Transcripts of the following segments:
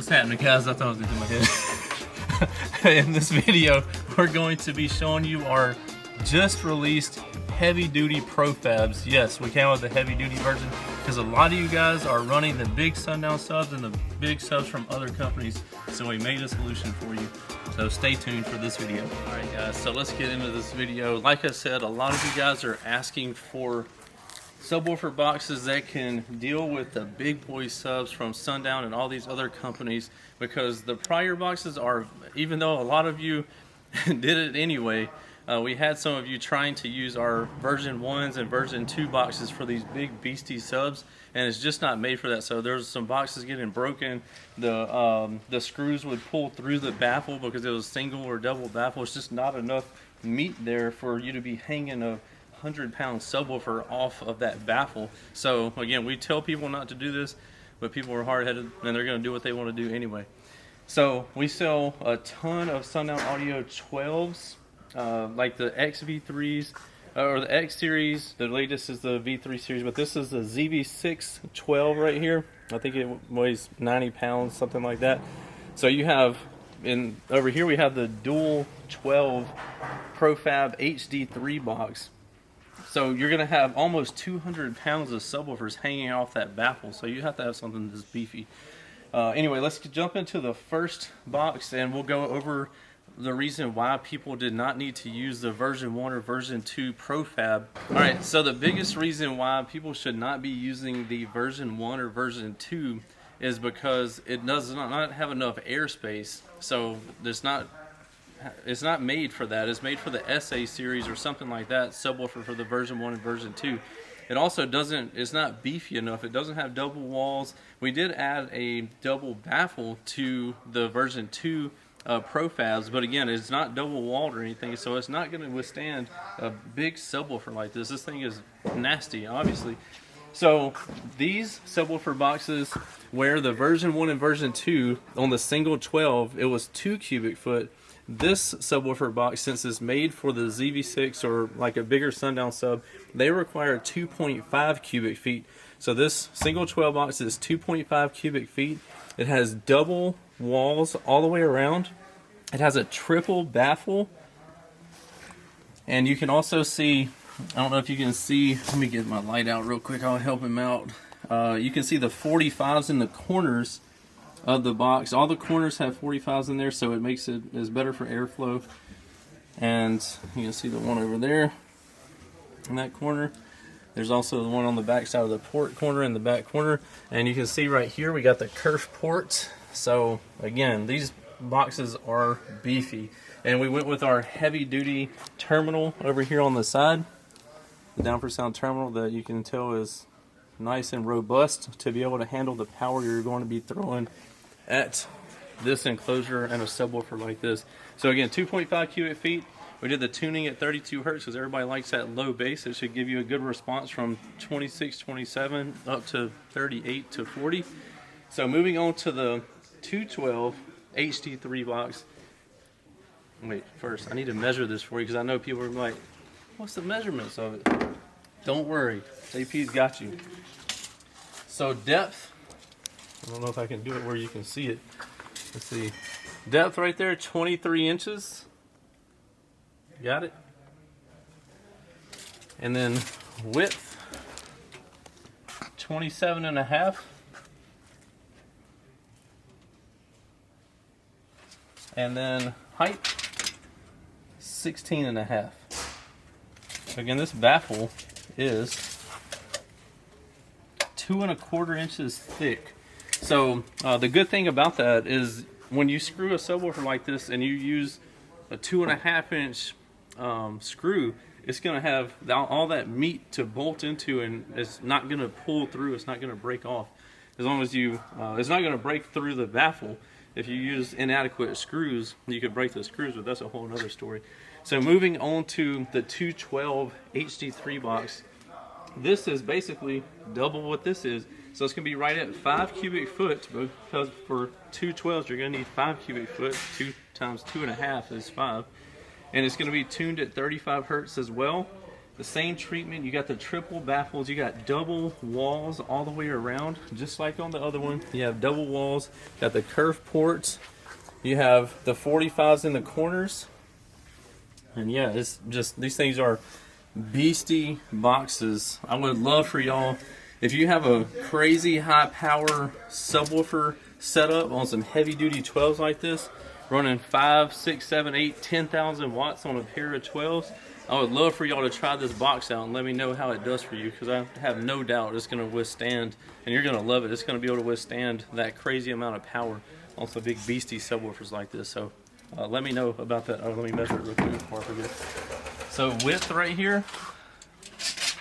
What's happening, guys? I thought I was into my head. In this video, we're going to be showing you our just released heavy duty Pro Fabs. Yes, we came out with the heavy duty version because a lot of you guys are running the big Sundown subs and the big subs from other companies. So we made a solution for you. So stay tuned for this video. All right, guys, so let's get into this video. Like I said, a lot of you guys are asking for subwoofer boxes that can deal with the big boy subs from Sundown and all these other companies, because the prior boxes are, even though a lot of you did it anyway, we had some of you trying to use our version 1s and version 2 boxes for these big beastie subs, and it's just not made for that. So there's some boxes getting broken. The screws would pull through the baffle because it was single or double baffle. It's just not enough meat there for you to be hanging a 100-pound subwoofer off of that baffle. So again, we tell people not to do this, but people are hard-headed and they're going to do what they want to do anyway. So we sell a ton of Sundown Audio 12s, like the XV3s or the X series. The latest is the V3 series, but this is the ZV6 12 right here. I think it weighs 90 pounds, something like that. So you have over here we have the dual 12 Pro Fab HD3 box. So you're going to have almost 200 pounds of subwoofers hanging off that baffle. So you have to have something that's beefy. Anyway, let's jump into the first box and we'll go over the reason why people did not need to use the version 1 or version 2 Pro Fab. Alright, so the biggest reason why people should not be using the version 1 or version 2 is because it does not have enough airspace. So it's not made for that. It's made for the SA series or something like that, subwoofer for the version 1 and version 2. It also it's not beefy enough. It doesn't have double walls. We did add a double baffle to the version 2 Pro Fabs, but again, it's not double walled or anything, so it's not going to withstand a big subwoofer like this. This thing is nasty, obviously. So these subwoofer boxes, where the version 1 and version 2 on the single 12, it was 2 cubic foot. This subwoofer box, since it's made for the ZV6 or like a bigger Sundown sub, they require 2.5 cubic feet. So this single 12 box is 2.5 cubic feet. It has double walls all the way around. It has a triple baffle. And you can also see, I don't know if you can see, let me get my light out real quick, I'll help him out. You can see the 45s in the corners of the box. All the corners have 45s in there, so it makes it is better for airflow. And you can see the one over there in that corner. There's also the one on the back side of the port corner and the back corner. And you can see right here we got the KERF ports. So again, these boxes are beefy. And we went with our heavy duty terminal over here on the side. The DOWN4SOUND terminal that you can tell is nice and robust to be able to handle the power you're going to be throwing at this enclosure and a subwoofer like this. So again, 2.5 cubic feet. We did the tuning at 32 hertz because everybody likes that low bass. It should give you a good response from 26, 27 up to 38 to 40. So moving on to the 212 HD3 box. Wait, first I need to measure this for you because I know people are like, what's the measurements of it? Don't worry, AP's got you. So depth, I don't know if I can do it where you can see it. Let's see. Depth right there, 23 inches. Got it? And then width, 27.5. And then height, 16.5. Again, this baffle is 2¼ inches thick. So the good thing about that is when you screw a subwoofer like this and you use a 2.5 inch screw, it's going to have all that meat to bolt into, and it's not going to pull through. It's not going to break off. As long as you, it's not going to break through the baffle. If you use inadequate screws, you could break the screws, but that's a whole other story. So moving on to the 212 HD3 box, this is basically double what this is. So it's going to be right at 5 cubic foot, because for 212s you're going to need 5 cubic foot. 2 times 2.5 is 5. And it's going to be tuned at 35 hertz as well. The same treatment. You got the triple baffles. You got double walls all the way around, just like on the other one. You have double walls. Got the KERF ports. You have the 45s in the corners. And yeah, it's just, these things are beastie boxes. I would love for y'all, if you have a crazy high power subwoofer setup on some heavy duty 12s like this, running 5, 6, 7, 8, 10,000 watts on a pair of 12s, I would love for y'all to try this box out and let me know how it does for you, because I have no doubt it's going to withstand, and you're going to love it. It's going to be able to withstand that crazy amount of power on some big beastie subwoofers like this. So let me know about that. Let me measure it real quick before I forget. So width right here.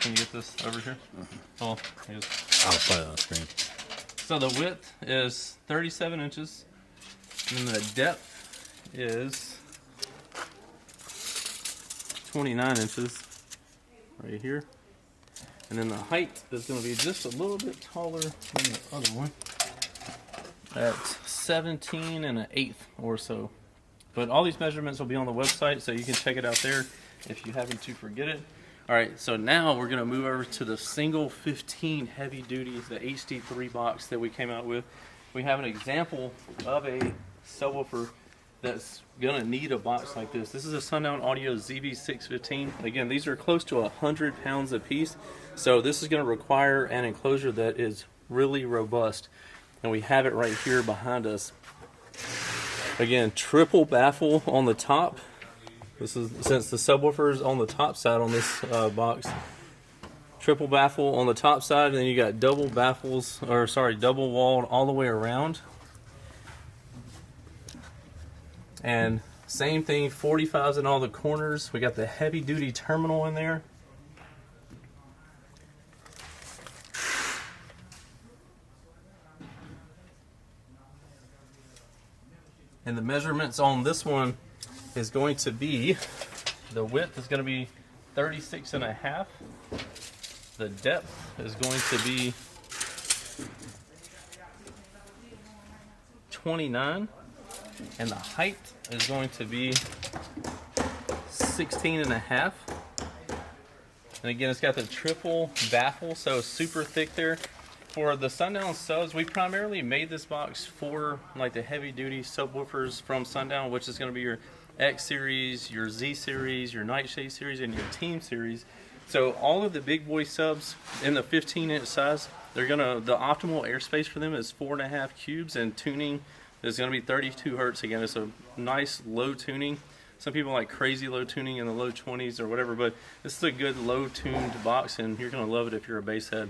Can you get this over here? Oh, I'll put it on the screen. So the width is 37 inches, and the depth is 29 inches right here. And then the height is going to be just a little bit taller than the other one at 17 1/8 or so. But all these measurements will be on the website, so you can check it out there if you happen to forget it. All right, so now we're going to move over to the single 15 heavy duty, the HD3 box that we came out with. We have an example of a subwoofer that's going to need a box like this. This is a Sundown Audio ZB615. Again, these are close to 100 pounds a piece, so this is going to require an enclosure that is really robust. And we have it right here behind us. Again, triple baffle on the top. This is, since the subwoofer is on the top side on this box, triple baffle on the top side, and then you got double baffles, or sorry, double walled all the way around. And same thing, 45s in all the corners. We got the heavy duty terminal in there. And the measurements on this one is going to be, the width is going to be 36 1/2. The depth is going to be 29. And the height is going to be 16 1/2. And again, it's got the triple baffle, so super thick there. For the Sundown subs, we primarily made this box for like the heavy duty subwoofers from Sundown, which is going to be your X series, your Z series, your Nightshade series, and your Team series. So all of the big boy subs in the 15-inch size, they're gonna, the optimal airspace for them is 4.5 cubes, and tuning is going to be 32 hertz. Again, it's a nice low tuning. Some people like crazy low tuning in the low 20s or whatever, but this is a good low tuned box, and you're going to love it if you're a bass head.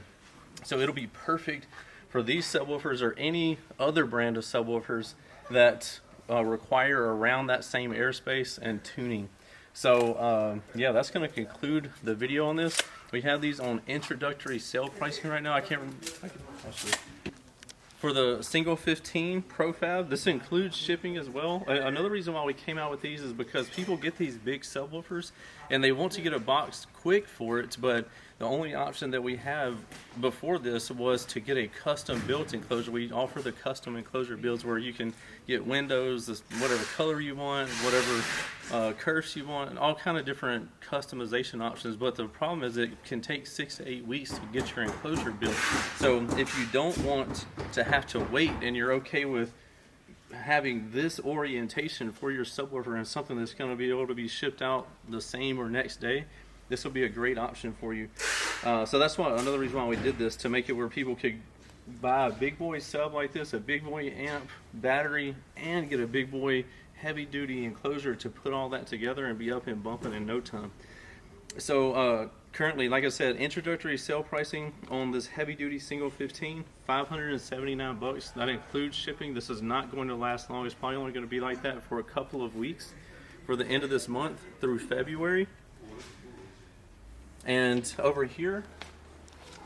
So it'll be perfect for these subwoofers or any other brand of subwoofers that require around that same airspace and tuning. So yeah, that's going to conclude the video on this. We have these on introductory sale pricing right now. I can't remember. Actually, for the single 15 Pro Fab, this includes shipping as well. Another reason why we came out with these is because people get these big subwoofers and they want to get a box quick for it, but the only option that we have before this was to get a custom built enclosure. We offer the custom enclosure builds where you can get windows, whatever color you want, whatever KERFs you want, and all kind of different customization options. But the problem is it can take 6 to 8 weeks to get your enclosure built. So if you don't want to have to wait and you're okay with having this orientation for your subwoofer and something that's going to be able to be shipped out the same or next day, this will be a great option for you. So that's why, another reason why we did this, to make it where people could buy a big boy sub like this, a big boy amp, battery, and get a big boy heavy duty enclosure to put all that together and be up and bumping in no time. So currently, like I said, introductory sale pricing on this heavy duty single 15, $579. That includes shipping. This is not going to last long. It's probably only going to be like that for a couple of weeks, for the end of this month through February. And over here,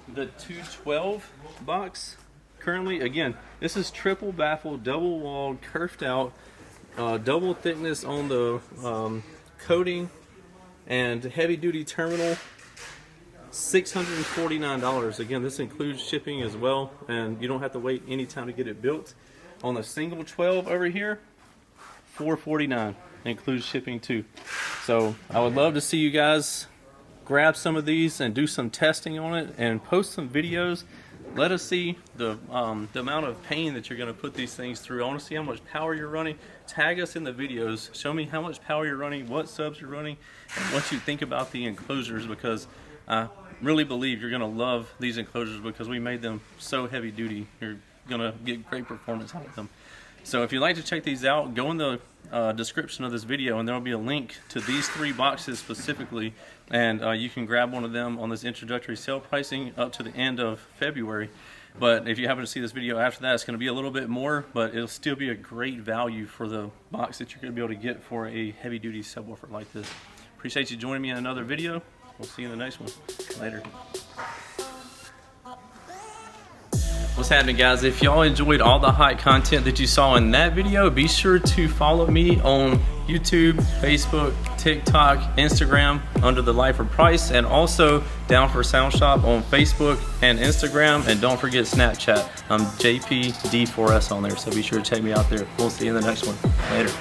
the 212 box, currently, again, this is triple baffle, double walled, kerfed out, double thickness on the coating, and heavy duty terminal, $649. Again, this includes shipping as well, and you don't have to wait any time to get it built. On the single 12 over here, $449, includes shipping too. So I would love to see you guys grab some of these and do some testing on it and post some videos. Let us see the amount of pain that you're going to put these things through. I want to see how much power you're running. Tag us in the videos. Show me how much power you're running, what subs you're running, and what you think about the enclosures, because I really believe you're going to love these enclosures because we made them so heavy duty. You're going to get great performance out of them. So if you'd like to check these out, go in the description of this video and there will be a link to these 3 boxes specifically, and you can grab one of them on this introductory sale pricing up to the end of February. But if you happen to see this video after that, it's going to be a little bit more, but it'll still be a great value for the box that you're going to be able to get for a heavy duty subwoofer like this. Appreciate you joining me in another video. We'll see you in the next one. Later. What's happening, guys? If y'all enjoyed all the hot content that you saw in that video, be sure to follow me on YouTube, Facebook, TikTok, Instagram under the Lifer Price, and also Down4SOUNDSHOP on Facebook and Instagram, and don't forget Snapchat. I'm JPD4S on there, so be sure to check me out there. We'll see you in the next one. Later.